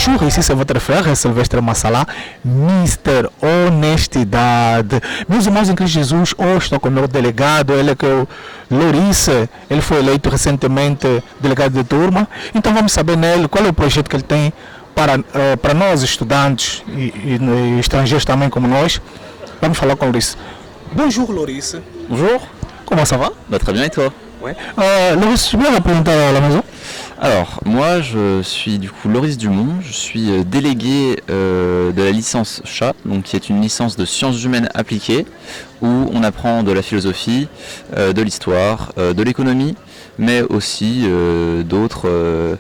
Bonjour, ici c'est votre frère Silvestre Massala, Mister Honestidade. Meus irmãos em Cristo Jesus, hoje estou com o meu delegado, ele que é o Lourice, ele foi eleito recentemente delegado de turma, então vamos saber nele qual é o projeto que ele tem para nós estudantes e estrangeiros também como nós. Vamos falar com o Lourice. Bonjour Lourice. Bonjour. Comment ça va? Bah, très bien, et toi? Ouais. Loris, tu peux représenter à la maison? Alors, moi je suis du coup Loris Dumont, je suis délégué de la licence chat, donc qui est une licence de sciences humaines appliquées, où on apprend de la philosophie, de l'histoire, de l'économie, mais aussi d'autres.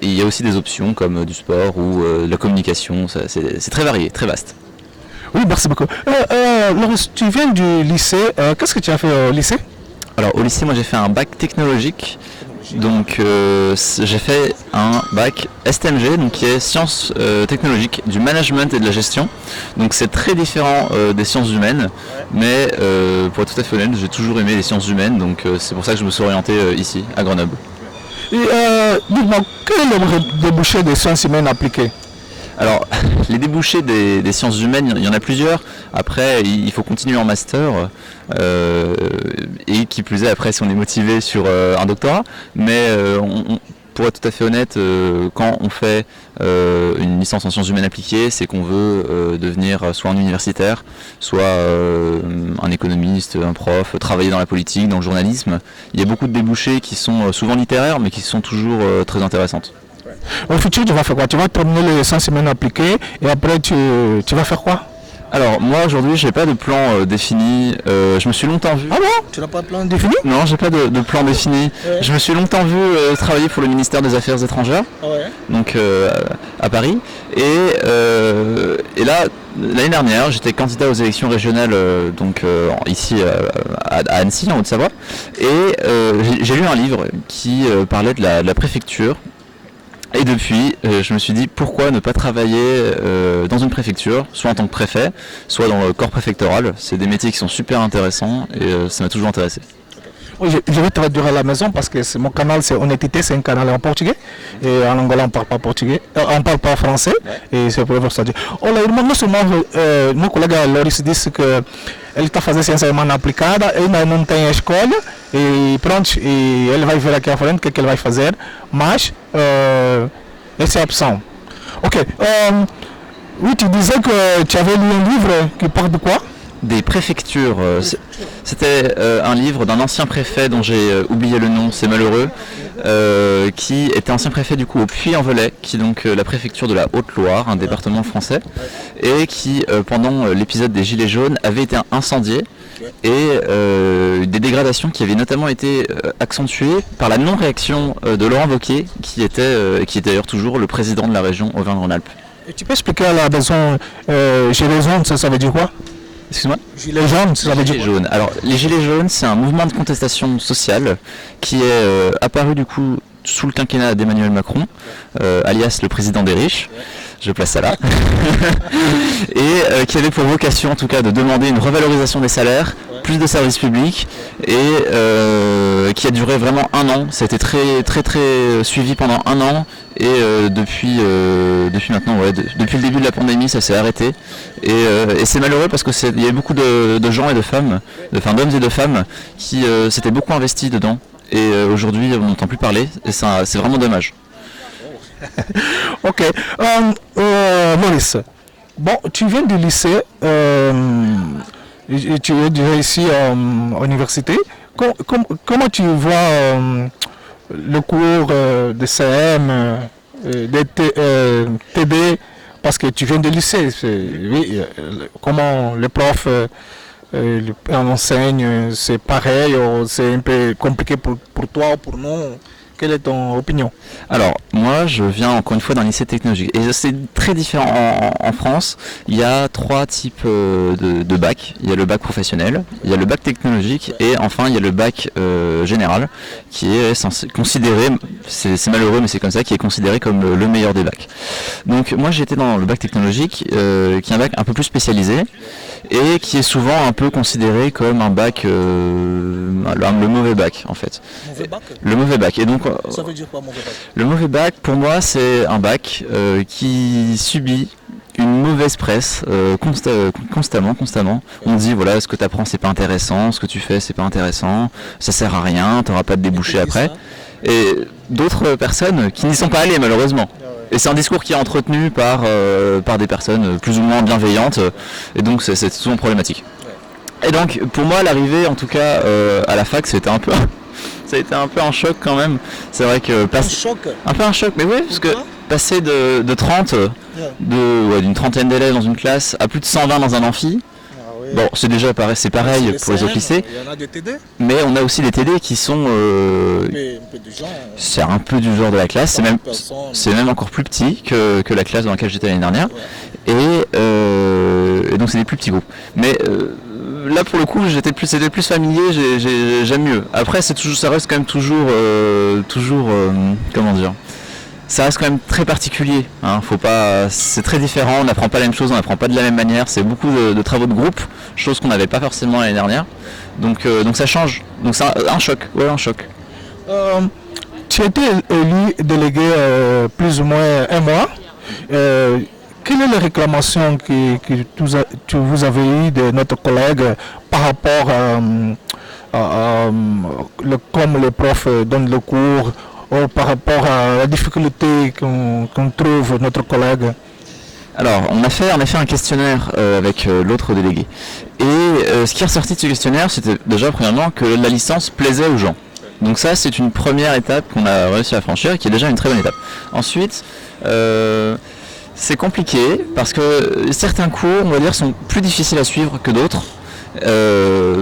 Il y a aussi des options comme du sport ou de la communication, c'est très varié, très vaste. Oui, merci beaucoup. Loris, tu viens du lycée, qu'est-ce que tu as fait au lycée? Alors au lycée, moi j'ai fait un bac technologique, donc j'ai fait un bac STMG, donc qui est sciences technologiques, du management et de la gestion. Donc c'est très différent des sciences humaines, mais pour être tout à fait honnête, j'ai toujours aimé les sciences humaines, donc c'est pour ça que je me suis orienté ici, à Grenoble. Et dites-moi, quel est le débouché des sciences humaines appliquées? Alors, les débouchés des sciences humaines, il y en a plusieurs. Après, il faut continuer en master, et qui plus est, après, si on est motivé sur un doctorat. Mais pour être tout à fait honnête, quand on fait une licence en sciences humaines appliquées, c'est qu'on veut devenir soit un universitaire, soit un économiste, un prof, travailler dans la politique, dans le journalisme. Il y a beaucoup de débouchés qui sont souvent littéraires, mais qui sont toujours très intéressantes. Au futur, tu vas faire quoi? Tu vas terminer les sciences humaines appliquées et après tu vas faire quoi? Alors moi aujourd'hui j'ai pas de plan défini, je me suis longtemps vu... Ah bon? Tu n'as pas de plan défini? Non, j'ai pas de plan défini. Ouais. Je me suis longtemps vu travailler pour le ministère des Affaires étrangères, ouais. Donc à Paris, et là l'année dernière j'étais candidat aux élections régionales ici à Annecy en Haute-Savoie, et j'ai lu un livre qui parlait de la préfecture. Et depuis, je me suis dit pourquoi ne pas travailler dans une préfecture, soit en tant que préfet, soit dans le corps préfectoral. C'est des métiers qui sont super intéressants et ça m'a toujours intéressé. Oui, je vais traduire à la maison parce que mon canal c'est Honnêteté, c'est un canal en portugais. Et en anglais on parle pas portugais, on parle pas français. Ouais. Et c'est pour ça que olha, não seulement meu colega Loris disse que ele está fazendo ciência humana aplicada, ainda não tem a escolha e pronto, e ele vai ver aqui à frente o que ele vai fazer, mas essa é a opção. Ok. Oui, tu disais que tu avais lu un livre qui parle de quoi? Des préfectures. C'était un livre d'un ancien préfet dont j'ai oublié le nom, c'est malheureux, qui était ancien préfet du coup au Puy-en-Velay, qui est donc la préfecture de la Haute-Loire, un département français, et qui pendant l'épisode des Gilets jaunes avait été incendié, et des dégradations qui avaient notamment été accentuées par la non-réaction de Laurent Wauquiez, qui est d'ailleurs toujours le président de la région Auvergne-Rhône-Alpes. Et tu peux expliquer à la maison, Gilets jaunes, ça veut dire quoi? Excuse-moi? Gilets jaunes, ça veut dire Gilets jaunes. Alors, les Gilets jaunes, c'est un mouvement de contestation sociale qui est apparu du coup sous le quinquennat d'Emmanuel Macron, alias le président des riches, je place ça là, et qui avait pour vocation en tout cas de demander une revalorisation des salaires, plus de services publics, et qui a duré vraiment un an. Ça a été très suivi pendant un an, et depuis maintenant, depuis le début de la pandémie, ça s'est arrêté, et c'est malheureux parce que il y a beaucoup de gens et de femmes, d'hommes et de femmes qui s'étaient beaucoup investis dedans, et aujourd'hui on n'entend plus parler, et ça, c'est vraiment dommage. Ok. Maurice, bon, tu viens du lycée, tu es déjà ici à l'université. Comment tu vois le cours de CM, de TD, parce que tu viens du lycée, oui, comment les profs enseignent, c'est pareil ou c'est un peu compliqué pour toi ou pour nous? Quelle est ton opinion? Alors, moi, je viens encore une fois d'un lycée technologique. Et c'est très différent en France. Il y a trois types de bac. Il y a le bac professionnel, il y a le bac technologique, et enfin, il y a le bac général, qui est considéré, c'est malheureux, mais c'est comme ça, qui est considéré comme le meilleur des bacs. Donc, moi, j'étais dans le bac technologique, qui est un bac un peu plus spécialisé, et qui est souvent un peu considéré comme un bac, le mauvais bac, en fait. Mauvais bac? Le mauvais bac. Et donc, Ça veut dire quoi, mauvais bac? Le mauvais bac, pour moi, c'est un bac qui subit une mauvaise presse constamment. On dit voilà, ce que tu apprends c'est pas intéressant, ce que tu fais c'est pas intéressant, ça sert à rien, tu n'auras pas de débouché après. Et d'autres personnes qui n'y sont pas allées malheureusement. Et c'est un discours qui est entretenu par des personnes plus ou moins bienveillantes, et donc c'est souvent problématique. Et donc pour moi l'arrivée en tout cas à la fac ça a été un peu un choc quand même. C'est vrai que un peu un choc, mais oui, parce que passer de 30, d'une trentaine d'élèves dans une classe à plus de 120 dans un amphi, bon, c'est déjà pareil pour les autres lycées. Il y en a des TD. Mais on a aussi des TD qui sont. C'est un peu du genre de la classe. C'est même encore plus petit que la classe dans laquelle j'étais l'année dernière. Et donc c'est des plus petits groupes. Mais là pour le coup c'était plus familier. J'aime mieux. Après ça reste quand même toujours comment dire. Ça reste quand même très particulier, hein. C'est très différent, on n'apprend pas la même chose, on n'apprend pas de la même manière, c'est beaucoup de travaux de groupe, chose qu'on n'avait pas forcément l'année dernière, donc ça change, donc c'est un choc, un choc. Tu as été élu délégué plus ou moins un mois, quelle est la réclamation que vous avez eue de notre collègue par rapport comme les profs donnent le cours, ou par rapport à la difficulté qu'on trouve notre collègue? Alors, on a fait un questionnaire avec l'autre délégué. Et ce qui est ressorti de ce questionnaire, c'était déjà premièrement que la licence plaisait aux gens. Donc ça, c'est une première étape qu'on a réussi à franchir, qui est déjà une très bonne étape. Ensuite, c'est compliqué parce que certains cours, on va dire, sont plus difficiles à suivre que d'autres.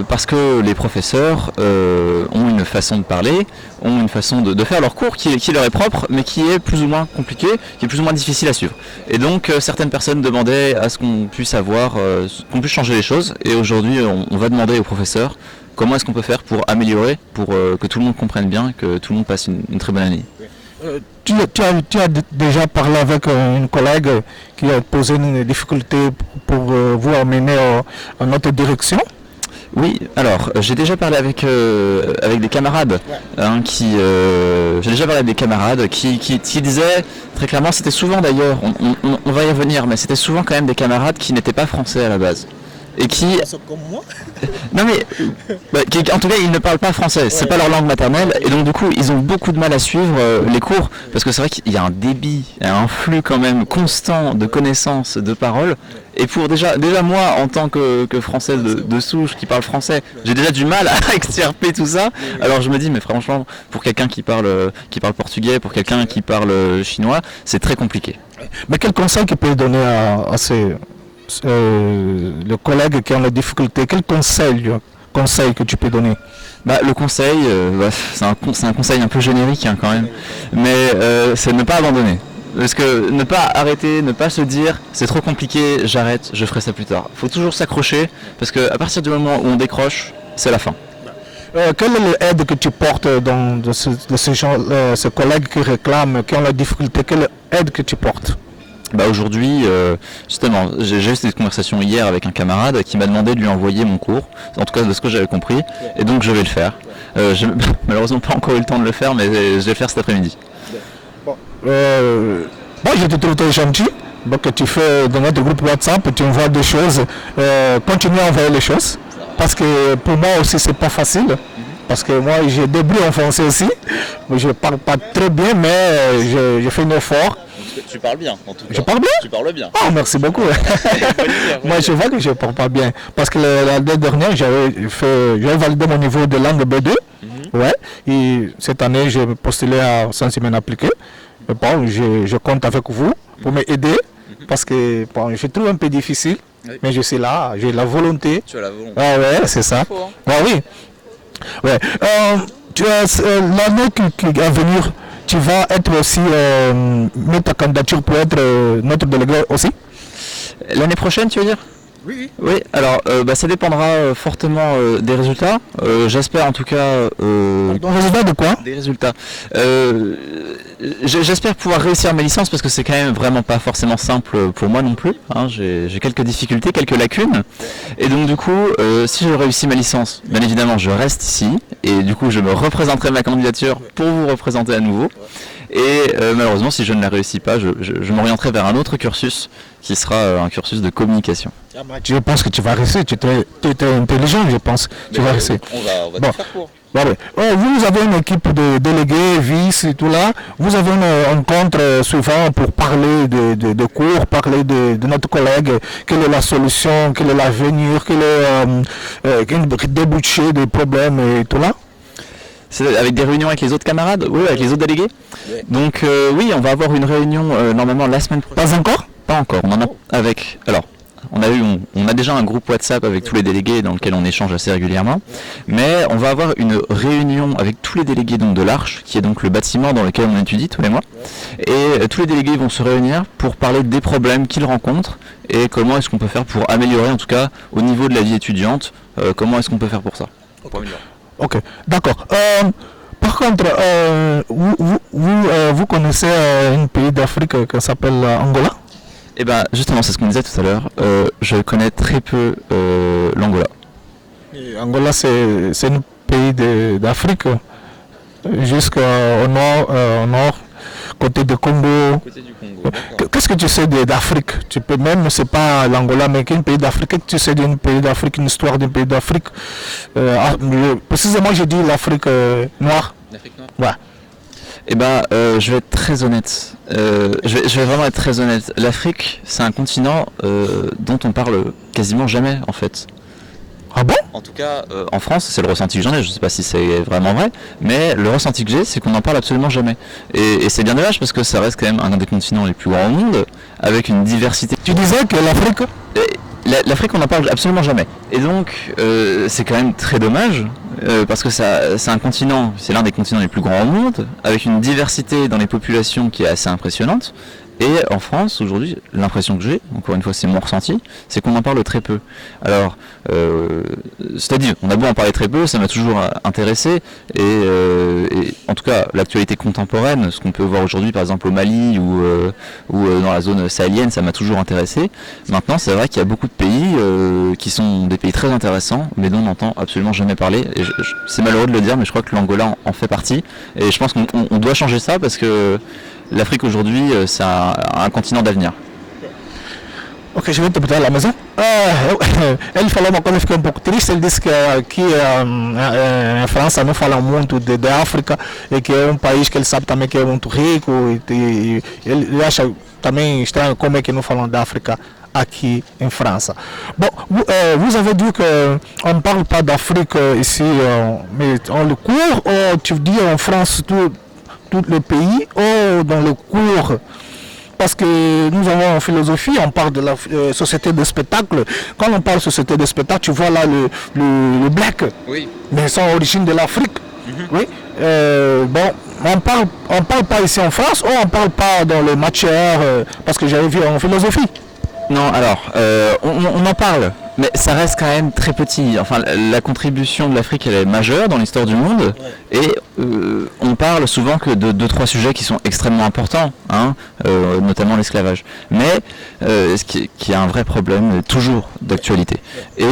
Parce que les professeurs ont une façon de parler, ont une façon de faire leur cours qui leur est propre, mais qui est plus ou moins compliqué, qui est plus ou moins difficile à suivre. Et donc certaines personnes demandaient à ce qu'on puisse qu'on puisse changer les choses. Et aujourd'hui, on va demander aux professeurs comment est-ce qu'on peut faire pour améliorer, pour que tout le monde comprenne bien, que tout le monde passe une très bonne année. Tu as déjà parlé avec une collègue qui a posé une difficulté pour vous amener en notre direction? Oui, alors j'ai déjà parlé avec des camarades, j'ai déjà parlé avec des camarades qui disaient très clairement, c'était souvent d'ailleurs, on va y revenir, mais c'était souvent quand même des camarades qui n'étaient pas français à la base. Et qui... Comme moi. Non mais, en tout cas ils ne parlent pas français, c'est pas leur langue maternelle, et donc du coup ils ont beaucoup de mal à suivre les cours, parce que c'est vrai qu'il y a un débit, un flux quand même constant de connaissances, de paroles, et pour déjà moi en tant que français de souche qui parle français, j'ai déjà du mal à extirper tout ça, alors je me dis mais franchement pour quelqu'un qui parle portugais, pour quelqu'un qui parle chinois, c'est très compliqué. Mais quel conseil tu peux donner à ces... le collègue qui a la difficulté, quel conseil que tu peux donner? Le conseil, c'est un conseil un peu générique hein, quand même, mais c'est ne pas abandonner. Parce que ne pas arrêter, ne pas se dire c'est trop compliqué, j'arrête, je ferai ça plus tard. Il faut toujours s'accrocher, parce qu'à partir du moment où on décroche, c'est la fin. Quelle est l'aide que tu portes de ce collègue qui réclame, qui ont la difficulté, quelle aide que tu portes? Aujourd'hui, justement, j'ai eu cette conversation hier avec un camarade qui m'a demandé de lui envoyer mon cours, en tout cas de ce que j'avais compris, et donc je vais le faire. J'ai malheureusement pas encore eu le temps de le faire, mais je vais le faire cet après-midi. Moi je te trouve très gentil, donc tu fais dans notre groupe WhatsApp, tu envoies des choses, continue à envoyer les choses, parce que pour moi aussi c'est pas facile. Parce que moi j'ai des bruits en français aussi, mais je ne parle pas très bien, mais je fais un effort. Tu parles bien en tout cas. Je parle bien? Tu parles bien. Oh merci beaucoup. Moi je vois que je ne parle pas bien. Parce que l'année dernière j'avais validé mon niveau de langue B2. Ouais. Et cette année j'ai postulé à Saint-Simon appliqué. Bon, je compte avec vous pour m'aider. Parce que bon, je trouve un peu difficile. Oui. Mais je suis là, j'ai la volonté. Tu as la volonté. Ah ouais, c'est ça. Oui. Ouais. L'année qui va venir, tu vas être aussi mettre ta candidature pour être notre délégué aussi? L'année prochaine, tu veux dire? Oui. Oui, alors ça dépendra fortement des résultats. J'espère en tout cas... Des résultats de quoi? Des résultats. J'espère pouvoir réussir mes licences parce que c'est quand même vraiment pas forcément simple pour moi non plus. Hein. J'ai quelques difficultés, quelques lacunes. Et donc du coup, si je réussis ma licence, bien évidemment je reste ici et du coup je me représenterai ma candidature pour vous représenter à nouveau. Et malheureusement, si je ne la réussis pas, je m'orienterai vers un autre cursus qui sera un cursus de communication. Je pense que tu vas réussir, tu es très intelligent, je pense. Tu vas réussir. On va Bon. tout faire pour. Bah ouais. Vous avez une équipe de délégués, vice et tout là. Vous avez une rencontre souvent pour parler de cours, parler de notre collègue, quelle est la solution, quel est l'avenir, quel est le débouché des problèmes et tout là. C'est avec des réunions avec les autres camarades, oui, avec les autres délégués. Ouais. Donc oui, on va avoir une réunion normalement la semaine prochaine. Pas encore? Pas encore. On en a avec. Alors, on a déjà un groupe WhatsApp avec tous les délégués dans lequel on échange assez régulièrement. Mais on va avoir une réunion avec tous les délégués donc de l'Arche, qui est donc le bâtiment dans lequel on étudie tous les mois. Et tous les délégués vont se réunir pour parler des problèmes qu'ils rencontrent et comment est-ce qu'on peut faire pour améliorer, en tout cas au niveau de la vie étudiante, comment est-ce qu'on peut faire pour ça. Ok, d'accord. Par contre, vous connaissez un pays d'Afrique qui s'appelle Angola? Eh bien, justement, c'est ce qu'on disait tout à l'heure. Je connais très peu l'Angola. Angola, c'est un pays d'Afrique, jusqu'au nord, côté du Congo. Qu'est-ce que tu sais d'Afrique? Tu peux même, c'est pas l'Angola, mais quel pays d'Afrique? Tu sais d'un pays d'Afrique, une histoire d'un pays d'Afrique? Précisément, j'ai dit l'Afrique noire. L'Afrique noire? Ouais. Eh ben, je vais être très honnête. Je vais vraiment être très honnête. L'Afrique, c'est un continent dont on parle quasiment jamais, en fait. Ah bon? En tout cas, en France, c'est le ressenti que j'en ai. Je ne sais pas si c'est vraiment vrai, mais le ressenti que j'ai, c'est qu'on n'en parle absolument jamais. Et c'est bien dommage parce que ça reste quand même un des continents les plus grands au monde, avec une diversité. Tu disais que l'Afrique? L'Afrique, on n'en parle absolument jamais. Et donc, c'est quand même très dommage, parce que c'est un continent, c'est l'un des continents les plus grands au monde, avec une diversité dans les populations qui est assez impressionnante. Et en France, aujourd'hui, l'impression que j'ai, encore une fois c'est mon ressenti, c'est qu'on en parle très peu. Alors, c'est-à-dire, on a beau en parler très peu, ça m'a toujours intéressé, et en tout cas, l'actualité contemporaine, ce qu'on peut voir aujourd'hui par exemple au Mali ou dans la zone sahélienne, ça m'a toujours intéressé. Maintenant, c'est vrai qu'il y a beaucoup de pays qui sont des pays très intéressants, mais dont on n'entend absolument jamais parler. Et c'est malheureux de le dire, mais je crois que l'Angola en fait partie, et je pense qu'on doit changer ça parce que l'Afrique aujourd'hui, c'est un continent d'avenir. Ok, je vais te à la maison. Ele falou uma coisa, eu fiquei um pouco triste. Ele disse que aqui em França não falam muito de África e que é um país que ele sabe também que é muito rico e ele acha também estranho como é que não falam da África aqui em França. Bon, vous avez dit qu'on ne parle pas d'Afrique ici, mais on le court, ou tu dis en France tout le pays, ou dans le cours? Parce que nous avons en philosophie, on parle de la société de spectacle. Quand on parle de société de spectacle, tu vois là le black, oui, mais sans origine de l'Afrique. Oui. Bon, on parle pas ici en France, ou on parle pas dans les matières, parce que j'avais vu en philosophie. Non, alors, on en parle, mais ça reste quand même très petit. Enfin, la contribution de l'Afrique, elle est majeure dans l'histoire du monde, ouais. Et on parle souvent que de 2-3 sujets qui sont extrêmement importants, hein, notamment l'esclavage. Mais ce qui est un vrai problème, toujours d'actualité. Et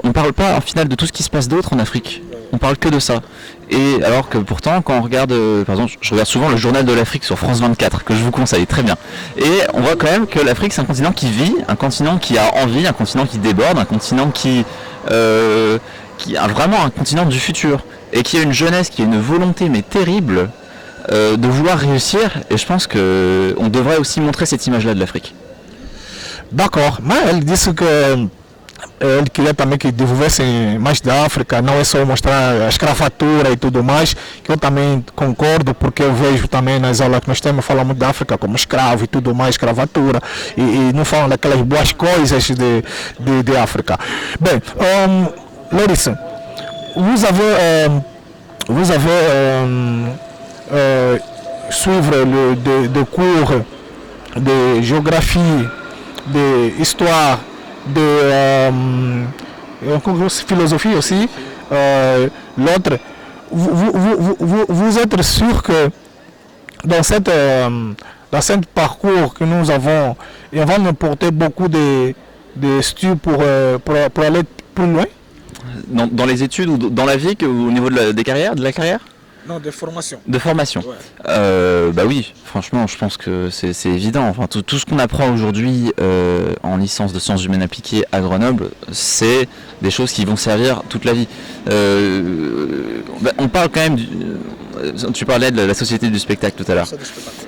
on parle pas, en final, de tout ce qui se passe d'autre en Afrique. On parle que de ça. Et alors que pourtant, quand on regarde, par exemple, je regarde souvent le journal de l'Afrique sur France 24, que je vous conseille très bien. Et on voit quand même que l'Afrique, c'est un continent qui vit, un continent qui a envie, un continent qui déborde, un continent qui a vraiment un continent du futur. Et qui a une jeunesse, qui a une volonté, mais terrible, de vouloir réussir. Et je pense qu'on devrait aussi montrer cette image-là de l'Afrique. D'accord. Mais elle dit que ele queria também que desenvolvesse mais da África, não é só mostrar a escravatura e tudo mais, que eu também concordo, porque eu vejo também nas aulas que nós temos, falam muito da África como escravo e tudo mais, escravatura, e não falam daquelas boas coisas de África. Bem, Larissa, vous avez suivre des cours de géographie, d'histoire, de philosophie aussi, l'autre. Vous êtes sûr que dans cette parcours que nous avons, il va nous porter beaucoup de styles pour aller plus loin? dans les études ou dans la vie au niveau des carrières, de la carrière? Non, de formation. De formation. Ouais. Bah oui, franchement, je pense que c'est évident. Enfin, tout ce qu'on apprend aujourd'hui en licence de sciences humaines appliquées à Grenoble, c'est des choses qui vont servir toute la vie. On parle quand même tu parlais de la société du spectacle tout à l'heure.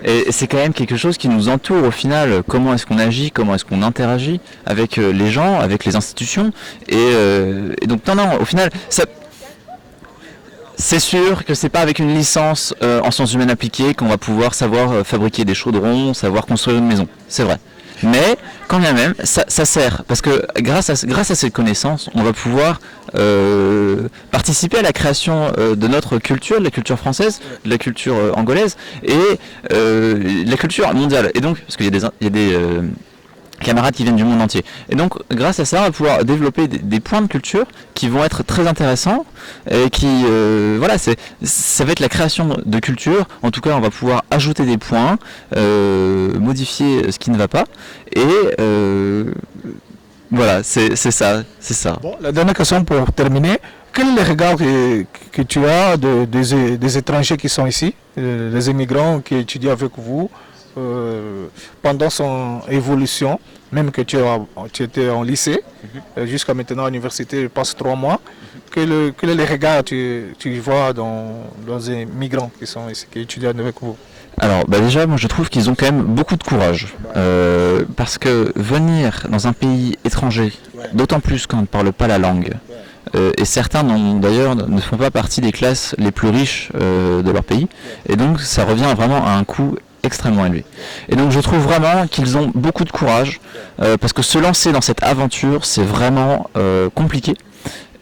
Et c'est quand même quelque chose qui nous entoure au final. Comment est-ce qu'on agit, comment est-ce qu'on interagit avec les gens, avec les institutions. Et donc, non, au final, ça... C'est sûr que c'est pas avec une licence en sciences humaines appliquées qu'on va pouvoir savoir fabriquer des chaudrons, savoir construire une maison. C'est vrai. Mais quand bien même, ça sert parce que grâce à ces connaissances, on va pouvoir participer à la création de notre culture, de la culture française, de la culture angolaise et de la culture mondiale. Et donc, parce qu'il y a des camarades qui viennent du monde entier. Et donc, grâce à ça, on va pouvoir développer des points de culture qui vont être très intéressants et qui, voilà, ça va être la création de culture. En tout cas, on va pouvoir ajouter des points, modifier ce qui ne va pas. Et voilà, c'est ça. Bon, la dernière question pour terminer. Quel est le regard que tu as des étrangers qui sont ici, des immigrants qui étudient avec vous pendant son évolution, même que tu étais en lycée, jusqu'à maintenant à l'université, je passe 3 mois. Quel est le regard que tu vois dans les migrants qui sont ici, qui étudient avec vous? Alors déjà, moi je trouve qu'ils ont quand même beaucoup de courage. Parce que venir dans un pays étranger, d'autant plus quand on ne parle pas la langue, et certains d'ailleurs ne font pas partie des classes les plus riches de leur pays, et donc ça revient vraiment à un coût extrêmement élevé. Et donc je trouve vraiment qu'ils ont beaucoup de courage, parce que se lancer dans cette aventure, c'est vraiment compliqué.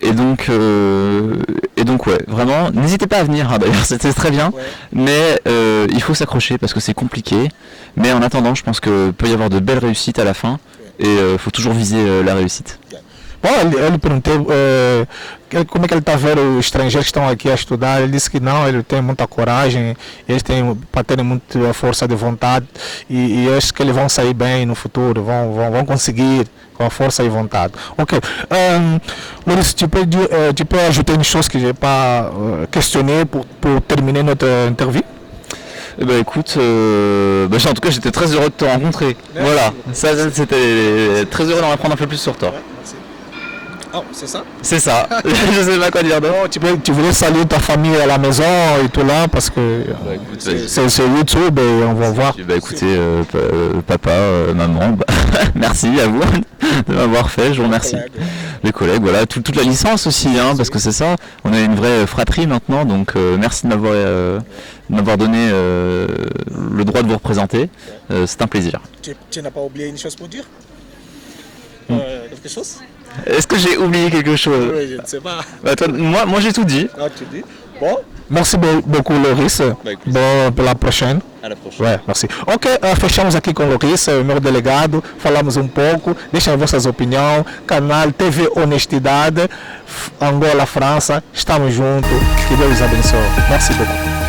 Et donc ouais, vraiment, n'hésitez pas à venir, hein, d'ailleurs c'était très bien, mais il faut s'accrocher parce que c'est compliqué. Mais en attendant, je pense que peut y avoir de belles réussites à la fin, et il faut toujours viser la réussite. Bom, ele perguntei como é que ele está vendo os estrangeiros que estão aqui a estudar. Ele disse que não, ele tem muita coragem, eles têm para terem muita força de vontade e eu acho que eles vão sair bem no futuro, vão conseguir com a força et vontade. Ok. Maurice, tu peux ajouter une chose que je n'ai pas questionné pour terminer notre interview? Eh ben écoute, en tout cas j'étais très heureux de te rencontrer. Merci. Voilà, ça c'était très heureux d'en apprendre un peu plus sur toi. Oh, c'est ça? C'est ça. Je sais pas quoi dire d'autre. Tu voulais saluer ta famille à la maison et tout là parce que c'est YouTube et on va voir. Bah écoutez, papa, maman, merci à vous de m'avoir fait, je vous remercie. Les collègues, voilà, toute la licence aussi, hein, parce que c'est ça, on a une vraie fratrie maintenant, donc merci de m'avoir donné le droit de vous représenter, c'est un plaisir. Tu n'as pas oublié une chose pour dire? Quelque chose? Est-ce que j'ai oublié quelque chose? Oui, je ne sais pas. Bah, toi, moi j'ai tout dit. Ah, tu dis? Bon. Merci beaucoup, Loris. Bon, para a prochaine. À la prochaine. Ouais, merci. Ok, fechamos aqui com o Loris, meu delegado. Falamos um pouco. Deixem vossas opiniões. Canal TV Honestidade. Angola, França. Estamos juntos. Que Deus abençoe. Merci beaucoup.